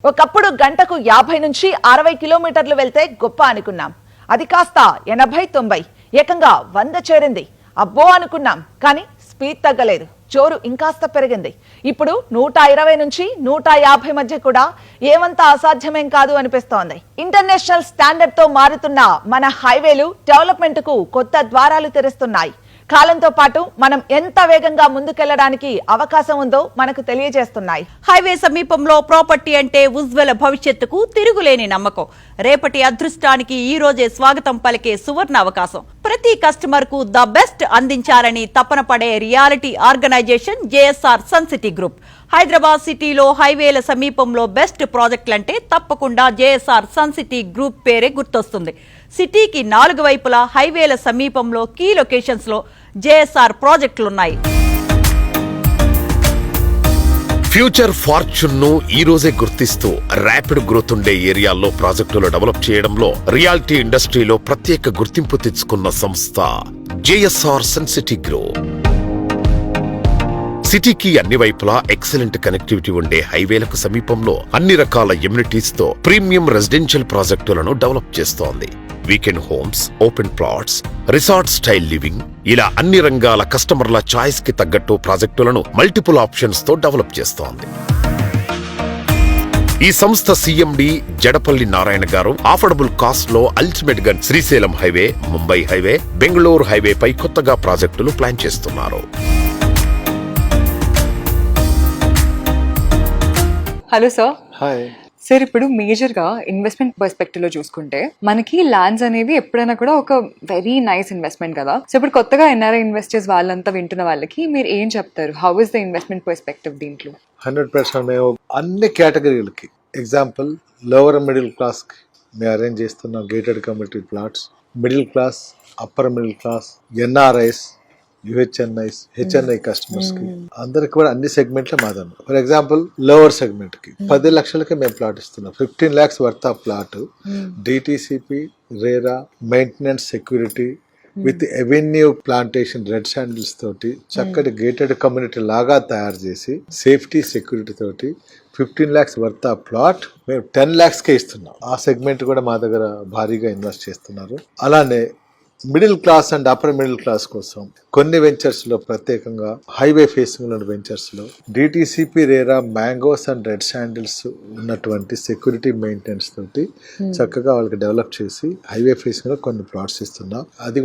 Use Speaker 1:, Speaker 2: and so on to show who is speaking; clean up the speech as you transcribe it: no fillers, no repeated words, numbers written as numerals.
Speaker 1: ఒకప్పుడు గంటకు 50 నుంచి 60 కిలోమీటర్లు వెళ్తే గొప్ప అనుకున్నాం. అది కాస్త 80, 90 ఏకంగా 100 చేరింది. అబ్బో అనుకున్నాం, కానీ స్పీడ్ తగ్గలేదు, జోరు ఇంకాస్త పెరిగింది. ఇప్పుడు 120 నుంచి 150 మధ్య కూడా ఏమంత అసాధ్యమేం కాదు అనిపిస్తోంది. ఇంటర్నేషనల్ స్టాండర్డ్ తో మారుతున్న మన హైవేలు డెవలప్మెంట్ కు కొత్త ద్వారాలు తెరుస్తున్నాయి. కాలంతో పాటు మనం ఎంత వేగంగా ముందుకెళ్లడానికి అవకాశం ఉందో మనకు తెలియజేస్తున్నాయి.
Speaker 2: హైవే సమీపంలో ప్రాపర్టీ అంటే ఉజ్వల భవిష్యత్తుకు తిరుగులేని నమ్మకం. రేపటి అదృష్టానికి ఈ రోజే స్వాగతం పలికే సువర్ణ అవకాశం. ప్రతి కస్టమర్ కు ద బెస్ట్ అందించాలని తపన పడే reality organisation JSR sun city group. Hyderabad సిటీలో హైవేల సమీపంలో బెస్ట్ ప్రాజెక్టులంటే తప్పకుండా జేఎస్ఆర్ సన్ సిటీ గ్రూప్ పేరే గుర్తొస్తుంది. సిటీకి 4 వైపులా హైవేల సమీపంలో కీ లొకేషన్స్ లో జేఎస్ఆర్ ప్రాజెక్టులున్నాయి.
Speaker 3: ఫ్యూచర్ ఫార్చ్యూన్ ను ఈ రోజే గుర్తిస్తూ ర్యాపిడ్ గ్రోత్ ఉండే ఏరియాల్లో ప్రాజెక్టులు డెవలప్ చేయడంలో రియాలిటీ ఇండస్ట్రీలో ప్రత్యేక గుర్తింపు తెచ్చుకున్న సంస్థ జేఎస్ఆర్ సన్ సిటీ గ్రూప్. సిటీకి అన్ని వైపులా ఎక్సలెంట్ కనెక్టివిటీ ఉండే హైవేలకు సమీపంలో అన్ని రకాల ఎమ్యూనిటీస్ తో ప్రీమియం రెసిడెన్షియల్ ప్రాజెక్టులను డెవలప్ చేస్తోంది. Weekend homes, open plots, resort style living, ఇలా అన్ని రంగాల కస్టమర్ల చాయిస్ కి తగ్గట్టు ప్రాజెక్టులను మల్టిపుల్ ఆప్షన్స్ తో డెవలప్ చేస్తోంది. ఈ సంస్థ సిఎండి జడపల్లి నారాయణ గారు అఫోర్డబుల్ కాస్ట్ లో అల్టిమేట్ గా Srisailam highway, Mumbai highway, Bengaluru highway పై కొత్తగా ప్రాజెక్టులు ప్లాన్ చేస్తున్నారు.
Speaker 4: Hello sir.
Speaker 5: హాయ్
Speaker 4: సార్, ఇప్పుడు మేజర్గా ఇన్వెస్ట్మెంట్ పర్స్పెక్టివ్ లో చూసుకుంటే మనకి ల్యాండ్స్ అనేవి ఎప్పుడైనా కూడా ఒక వెరీ నైస్ ఇన్వెస్ట్మెంట్ కదా. సో ఇప్పుడు కొత్తగా ఎన్ఆర్ఐ ఇన్వెస్టర్స్ వాళ్ళంతా వింటున్న వాళ్ళకి మీరు ఏం చెప్తారు? How is the investment perspective దీంట్లో?
Speaker 5: 100% మేము అన్ని కేటగిరీలకి, ఎగ్జాంపుల్ లోవర్ మిడిల్ క్లాస్ కి మేము అరేంజ్ చేస్తున్నాం gated community plots, middle class, upper middle class, NRIs, UHNIs, HNI customers కి అందరికి కూడా అన్ని సెగ్మెంట్లే మాదన్న. ఫర్ ఎగ్జాంపుల్ లోవర్ సెగ్మెంట్ కి 10 లక్షలకి మేము ప్లాట్ ఇస్తున్నాం. 15 lakhs worth of plot, DTCP, RERA, maintenance, security with avenue plantation, red sandals తోటి చక్కటి గేటెడ్ కమ్యూనిటీ లాగా తయారు చేసి సేఫ్టీ, సెక్యూరిటీ తోటి 15 lakhs వర్త్ ఆఫ్ ప్లాట్ మేము 10 lakhs కే ఇస్తున్నాం. ఆ సెగ్మెంట్ కూడా మా దగ్గర భారీగా ఇన్వెస్ట్ చేస్తున్నారు. అలానే middle class and upper middle class కోసం కొన్ని వెంచర్స్ లో, ప్రత్యేకంగా హైవే ఫేసింగ్ లో వెంచర్స్ లో DTCP, RERA, mangoes and red sandals ఉన్నటువంటి సెక్యూరిటీ మెయింటెనెన్స్ తోటి చక్కగా వాళ్ళకి డెవలప్ చేసి హైవే ఫేసింగ్ లో కొన్ని ప్లాట్స్ ఇస్తున్నాం. అది